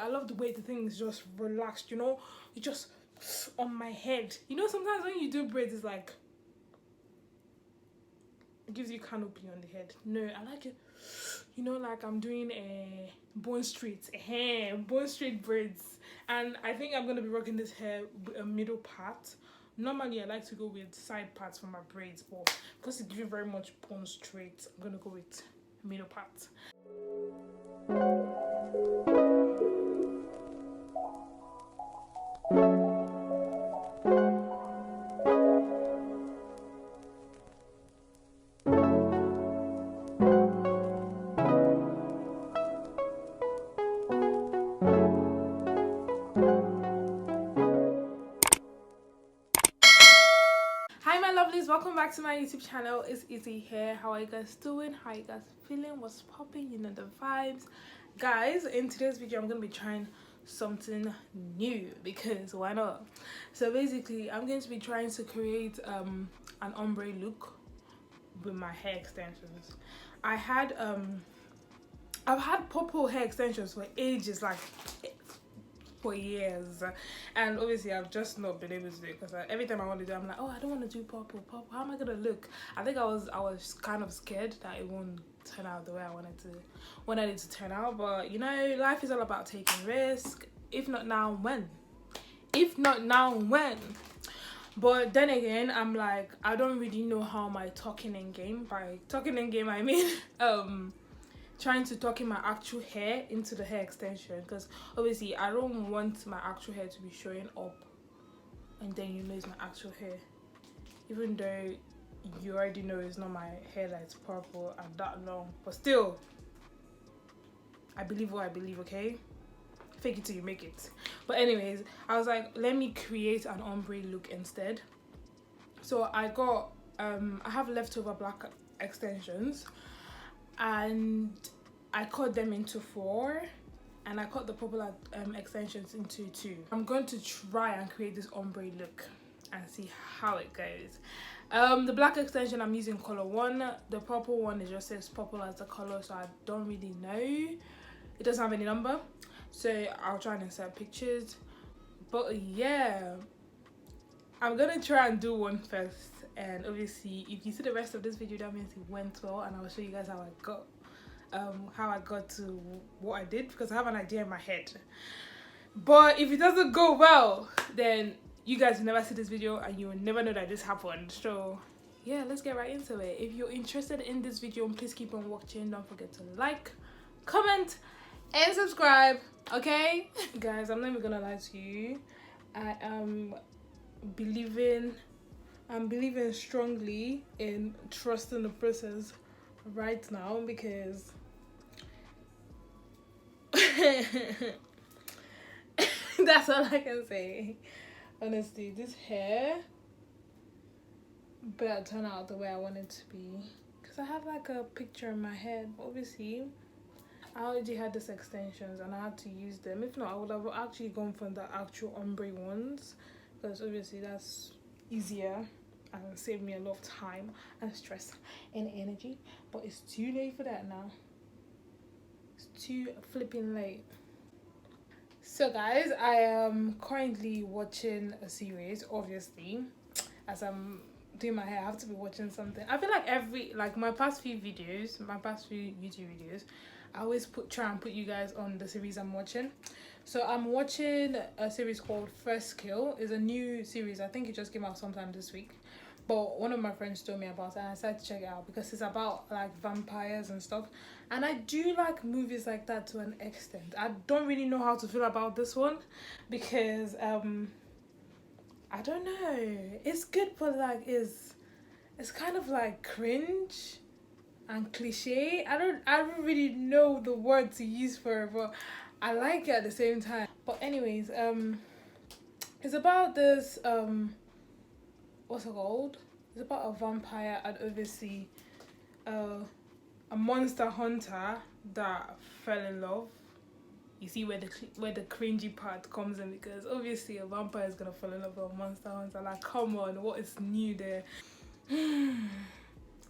I love the way the thing is just relaxed, you know, it just on my head. You know, sometimes when you do braids, it's like it gives you canopy on the head. No, I like it, you know, like I'm doing a Bone Street braids, and I think I'm gonna be rocking this hair with a middle part. Normally I like to go with side parts for my braids, but because it gives you very much Bone Street, I'm gonna go with middle part. Hi my lovelies, welcome back to my YouTube channel. It's Izzy here. How are you guys doing? How are you guys feeling? What's popping? You know the vibes. Guys, in today's video I'm gonna be trying something new, because why not? So basically I'm going to be trying to create an ombre look with my hair extensions. I've had purple hair extensions for ages, like for years, and obviously I've just not been able to do it, because every time I want to do it, I'm like, oh, I don't want to do purple. How am I gonna look? I think I was kind of scared that it won't turn out the way I wanted it to turn out. But you know, life is all about taking risk. If not now, when? But then again, I'm like, I don't really know how my talking in game, by talking in game I mean trying to tuck in my actual hair into the hair extension, because obviously I don't want my actual hair to be showing up and then you know it's my actual hair, even though you already know it's not my hair that's purple and that long. But still, I believe what I believe, okay? Fake it till you make it. But anyways, I was like, let me create an ombre look instead. So I got I have leftover black extensions, and I cut them into 4, and I cut the purple extensions into 2. I'm going to try and create this ombre look and see how it goes. The black extension I'm using color 1. The purple one, it just says purple as the color, so I don't really know. It doesn't have any number, so I'll try and insert pictures. But yeah, I'm gonna try and do one first, and obviously if you see the rest of this video, that means it went well, and I'll show you guys how I got to what I did, because I have an idea in my head. But if it doesn't go well, then you guys will never see this video and you will never know that this happened. So yeah, let's get right into it. If you're interested in this video, please keep on watching. Don't forget to like, comment and subscribe, okay? Guys, I'm not even gonna lie to you, I'm believing strongly in trusting the process right now, because that's all I can say. Honestly, this hair better turn out the way I want it to be, because I have like a picture in my head. Obviously I already had these extensions and I had to use them. If not, I would have actually gone for the actual ombre ones, because obviously that's easier and save me a lot of time and stress and energy. But it's too late for that now. It's too flipping late. So guys, I am currently watching a series. Obviously, as I'm doing my hair, I have to be watching something. I feel like my past few YouTube videos, I always try and put you guys on the series I'm watching. So I'm watching a series called First Kill. It's a new series. I think it just came out sometime this week. But one of my friends told me about it, and I decided to check it out, because it's about like vampires and stuff. And I do like movies like that to an extent. I don't really know how to feel about this one, because I don't know. It's good, but like it's kind of like cringe and cliche. I don't really know the word to use for it, but I like it at the same time. But anyways, it's about this what's it called? It's about a vampire, and obviously a monster hunter that fell in love. You see where the cringy part comes in, because obviously a vampire is gonna fall in love with a monster hunter. Like, come on, what is new there?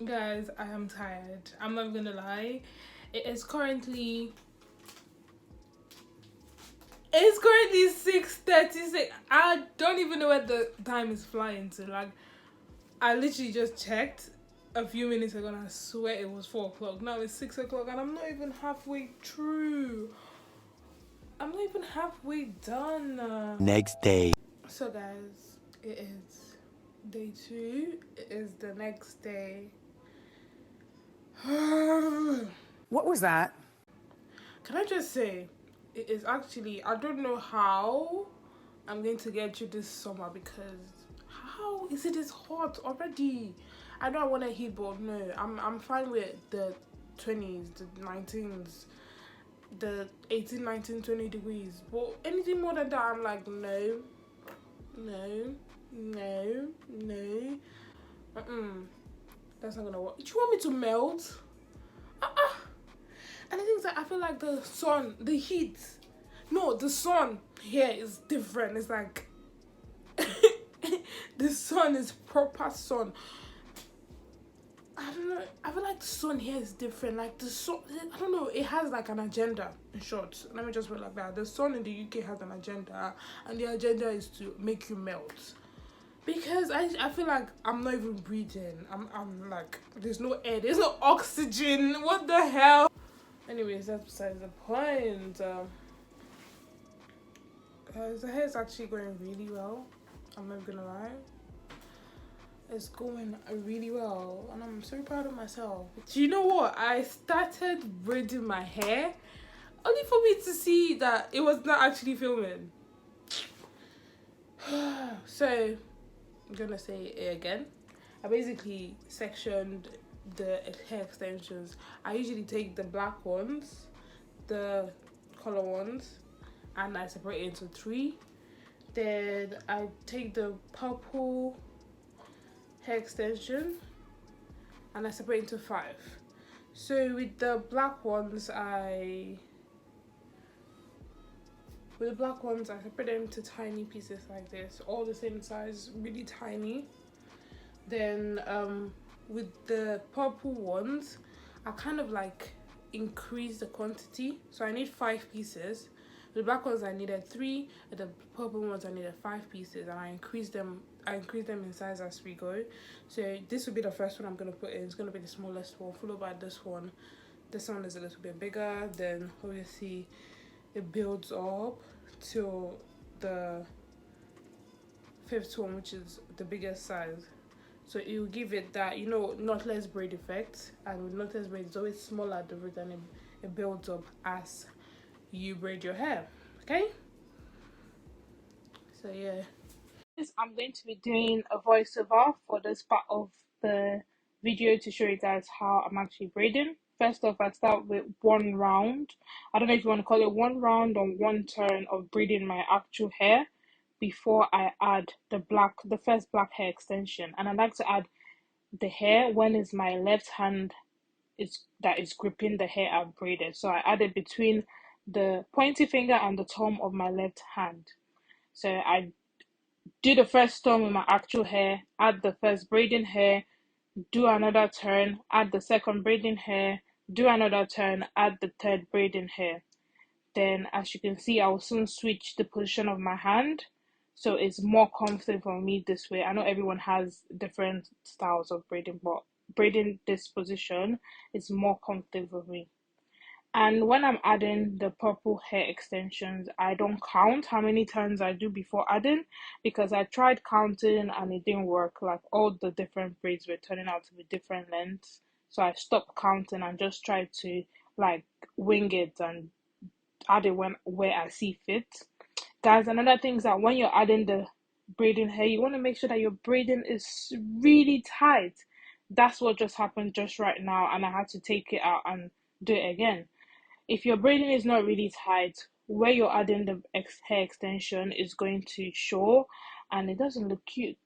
Guys, I am tired. I'm not gonna lie. It is currently It's currently 6:36. I don't even know where the time is flying to. Like, I literally just checked a few minutes ago and I swear it was 4 o'clock. Now it's 6 o'clock and I'm not even halfway through. I'm not even halfway done. Next day. So guys, it is day 2. It is the next day. What was that? Can I just say, it is actually, I don't know how I'm going to get through this summer, because how is it this hot already? I know I want to heat, but no, I'm fine with the 20s, the 19s, the 18, 19, 20 degrees. But anything more than that, I'm like, no, no, no, no. That's not gonna work. Do you want me to melt? And the thing is that I feel like the sun, the heat, no, the sun here is different. It's like the sun is proper sun. I don't know. I feel like the sun here is different. Like the sun, I don't know. It has like an agenda. In short, let me just put it like that. The sun in the UK has an agenda, and the agenda is to make you melt. Because I feel like I'm not even breathing. I'm like, there's no air, there's no oxygen. What the hell? Anyways, that's besides the point. Guys, the hair is actually going really well. I'm not gonna lie. It's going really well, and I'm so proud of myself. Do you know what? I started braiding my hair only for me to see that it was not actually filming. So I'm gonna say it again. I basically sectioned the hair extensions. I usually take the black ones, the color ones, and I separate it into 3. Then I take the purple hair extension and I separate into 5. So with the black ones, I separate them into tiny pieces like this, all the same size, really tiny. Then with the purple ones, I kind of like increase the quantity. So I need 5 pieces. The black ones I needed 3, and the purple ones I needed 5 pieces, and I increase them in size as we go. So this will be the first one I'm gonna put in. It's gonna be the smallest one, followed by this one. This one is a little bit bigger. Then obviously it builds up till the 5th one, which is the biggest size. So it will give it that, you know, knotless braid effect. And with knotless braid, it's always smaller at the root, and it builds up as you braid your hair. Okay? So yeah. I'm going to be doing a voiceover for this part of the video to show you guys how I'm actually braiding. First off, I start with 1 round. I don't know if you want to call it 1 round or 1 turn of braiding my actual hair before I add the first black hair extension. And I like to add the hair when it's my left hand that is gripping the hair I've braided. So I add it between the pointy finger and the thumb of my left hand. So I do the first turn with my actual hair, add the first braiding hair, do another turn, add the second braiding hair, do another turn, add the third braiding hair. Then as you can see, I will soon switch the position of my hand, so it's more comfortable for me this way. I know everyone has different styles of braiding, but braiding this position is more comfortable for me. And when I'm adding the purple hair extensions, I don't count how many turns I do before adding, because I tried counting and it didn't work. Like, all the different braids were turning out to be different lengths. So I stopped counting and just tried to like wing it and add it where I see fit. Guys, another thing is that when you're adding the braiding hair, you want to make sure that your braiding is really tight. That's what just happened just right now, and I had to take it out and do it again. If your braiding is not really tight, where you're adding the hair extension is going to show, and it doesn't look cute.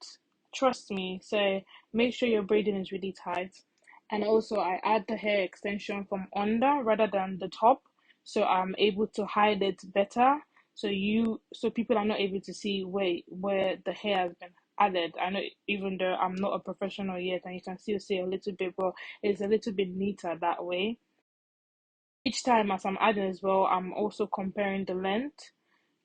Trust me. So make sure your braiding is really tight. And also I add the hair extension from under rather than the top, so I'm able to hide it better. So people are not able to see where the hair has been added. I know, even though I'm not a professional yet, and you can still see a little bit, but it's a little bit neater that way. Each time as I'm adding as well, I'm also comparing the length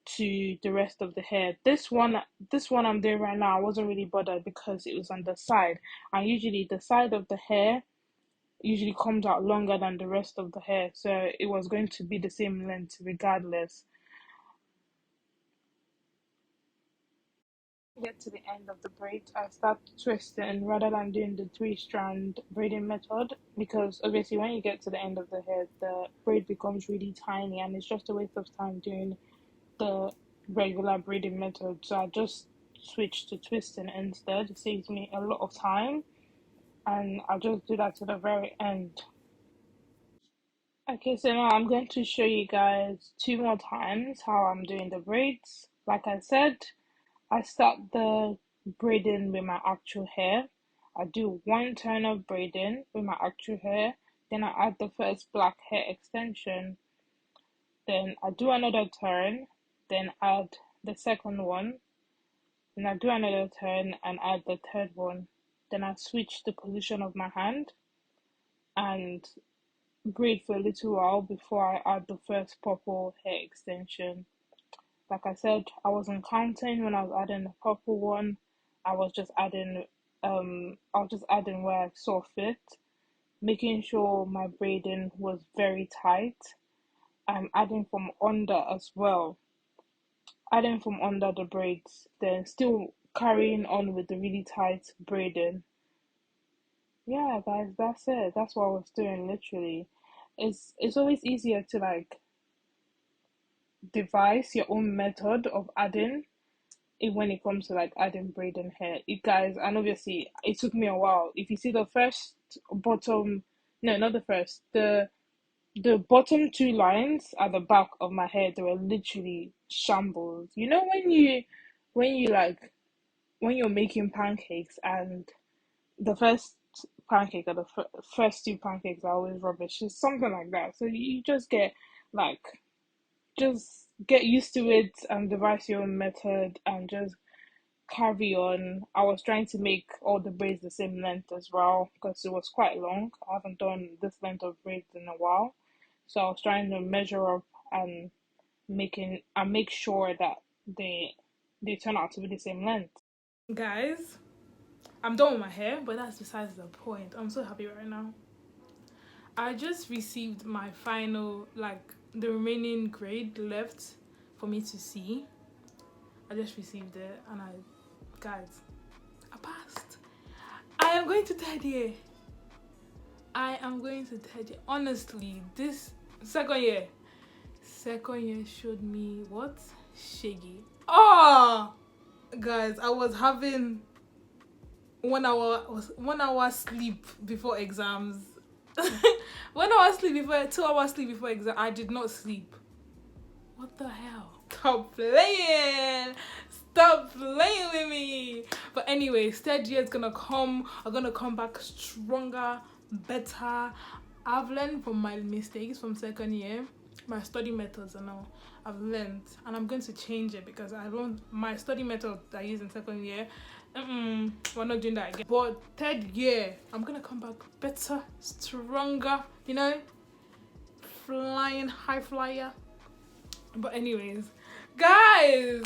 to the rest of the hair. This one I'm doing right now, I wasn't really bothered because it was on the side, and usually the side of the hair usually comes out longer than the rest of the hair, so it was going to be the same length regardless. Get to the end of the braid, I start twisting rather than doing the 3-strand braiding method, because obviously when you get to the end of the hair, the braid becomes really tiny and it's just a waste of time doing the regular braiding method. So I just switched to twisting instead. It saves me a lot of time, and I just do that to the very end. Okay, so now I'm going to show you guys 2 more times how I'm doing the braids. Like I said, I start the braiding with my actual hair. I do 1 turn of braiding with my actual hair. Then I add the first black hair extension. Then I do another turn. Then add the second one. Then I do another turn and add the third one. Then I switch the position of my hand and braid for a little while before I add the first purple hair extension. Like I said, I wasn't counting when I was adding the purple one. I was just adding where I saw fit, making sure my braiding was very tight. I'm adding from under as well. Adding from under the braids, then still carrying on with the really tight braiding. Yeah, guys, that's it. That's what I was doing literally. It's always easier to like devise your own method of adding it when it comes to like adding braiding hair. You guys, and obviously it took me a while. If you see the first bottom, no, not the first, the bottom 2 lines at the back of my hair, they were literally shambles. You know when you like when you're making pancakes and the first pancake or the first 2 pancakes are always rubbish. It's something like that. So you just get like just get used to it and devise your own method and just carry on. I was trying to make all the braids the same length as well because it was quite long. I haven't done this length of braids in a while. So I was trying to measure up and make sure that they turn out to be the same length. Guys, I'm done with my hair, but that's besides the point. I'm so happy right now. I just received my final, like, the remaining grade left for me to see. I just received it, and guys, I passed. I am going to third year. I am going to third year. Honestly, this second year showed me what? Shaggy. Oh, guys, I was having 1 hour sleep before exams. 1 hour sleep before 2 hours sleep before exam. I did not sleep. What the hell? Stop playing with me. But anyways, third year is gonna come. I'm gonna come back stronger, better. I've learned from my mistakes from second year, my study methods and all. I've learned, and I'm going to change it because my study method I used in second year. We're not doing that again. But third year, I'm gonna come back better, stronger, you know, flying high flyer. But anyways, guys,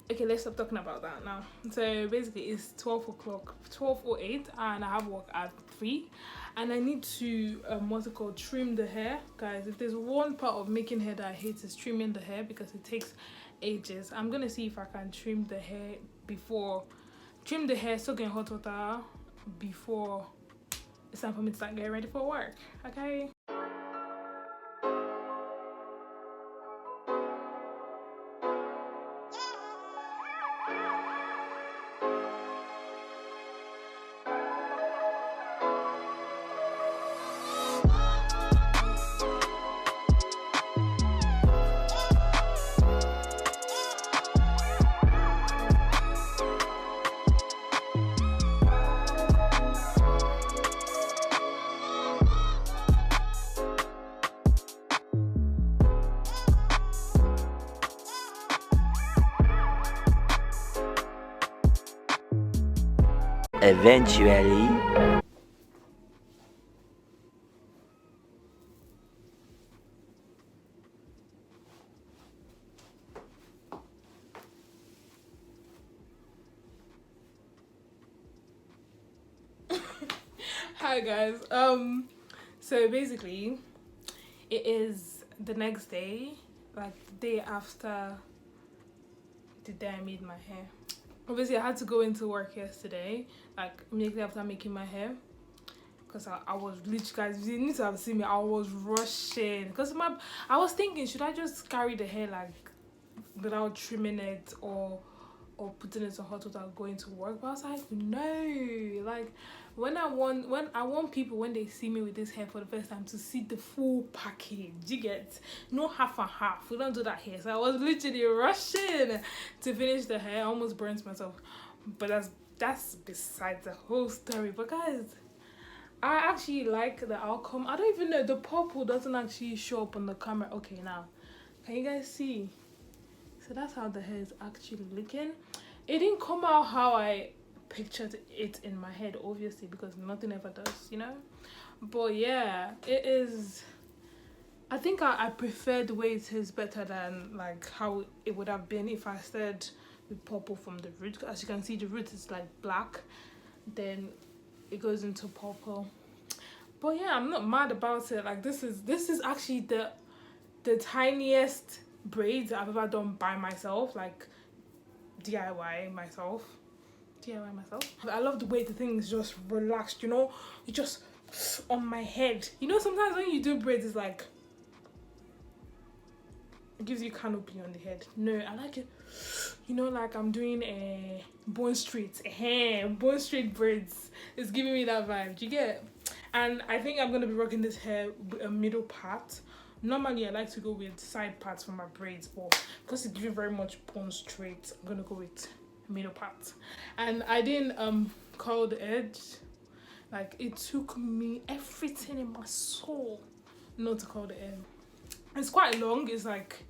okay, let's stop talking about that now. So basically it's 12 o'clock, 12:08, and I have work at 3, and I need to trim the hair. Guys, if there's one part of making hair that I hate, is trimming the hair because it takes ages. I'm gonna see if I can trim the hair soak in hot water before it's time for me to start getting ready for work. Okay. Eventually. Hi guys. So basically, it is the next day, like the day after the day I made my hair. Obviously, I had to go into work yesterday, like immediately after making my hair, because I was literally, guys, you need to have seen me. I was rushing because I was thinking, should I just carry the hair like without trimming it or putting it in hot water going to work? But I was like, no, like when I want people, when they see me with this hair for the first time, to see the full package. You get, no half and half. We don't do that here. So I was literally rushing to finish the hair. I almost burnt myself, but that's besides the whole story. But guys, I actually like the outcome. I don't even know, the purple doesn't actually show up on the camera. Okay, now can you guys see? So that's how the hair is actually looking. It didn't come out how I pictured it in my head, obviously, because nothing ever does, you know. But yeah, it is. I think I prefer the way it is better than like how it would have been if I started with purple from the root. As you can see, the root is like black, then it goes into purple. But yeah, I'm not mad about it. Like this is actually the tiniest braids I've ever done by myself, like DIY myself. I love the way the thing is just relaxed, you know, it just on my head. You know, sometimes when you do braids, it's like it gives you canopy on the head. No, I like it, you know, like I'm doing a Bone Street braids. It's giving me that vibe. Do you get? And I think I'm gonna be rocking this hair with a middle part. Normally I like to go with side parts for my braids, but because it gives you very much bone straight, I'm gonna go with middle part. And I didn't curl the edge. Like it took me everything in my soul not to curl the edge. It's quite long. It's like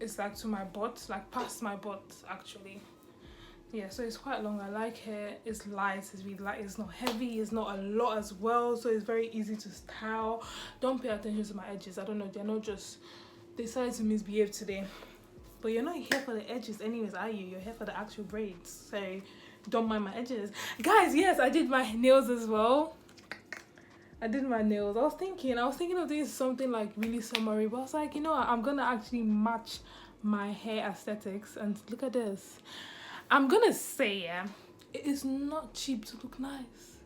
to my butt, like past my butt actually. Yeah, so it's quite long. I like hair. It's light, it's really light, it's not heavy, it's not a lot as well, so it's very easy to style. Don't pay attention to my edges. I don't know, they're not just, they decided to misbehave today. But you're not here for the edges anyways, are you? You're here for the actual braids, so don't mind my edges. Guys, yes, I did my nails as well. I did my nails. I was thinking of doing something like really summery, but I was like, you know what, I'm gonna actually match my hair aesthetics. And look at this. I'm gonna say, yeah, it is not cheap to look nice.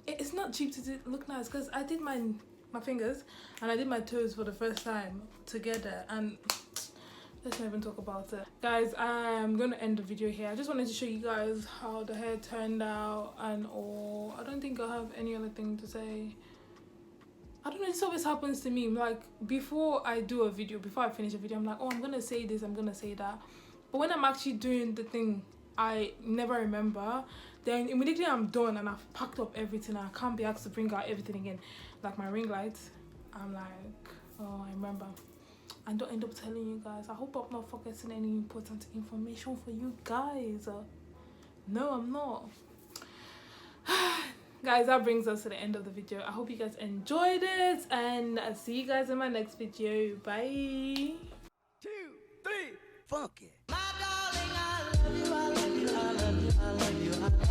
It is not cheap to look nice, because I did my fingers and I did my toes for the first time together, and let's not even talk about it. Guys, I'm gonna end the video here. I just wanted to show you guys how the hair turned out and all. I don't think I have any other thing to say. I don't know, this always happens to me. Like before I do a video, before I finish a video, I'm like, oh, I'm gonna say this, I'm gonna say that. But when I'm actually doing the thing, I never remember. Then immediately I'm done and I've packed up everything. I can't be asked to bring out everything again. Like my ring lights, I'm like, oh, I remember. And don't end up telling you guys. I hope I'm not forgetting any important information for you guys. No, I'm not. Guys, that brings us to the end of the video. I hope you guys enjoyed it, and I'll see you guys in my next video. Bye. 2, 3, funky. My darling, I love you, I love you, I love you, I love you.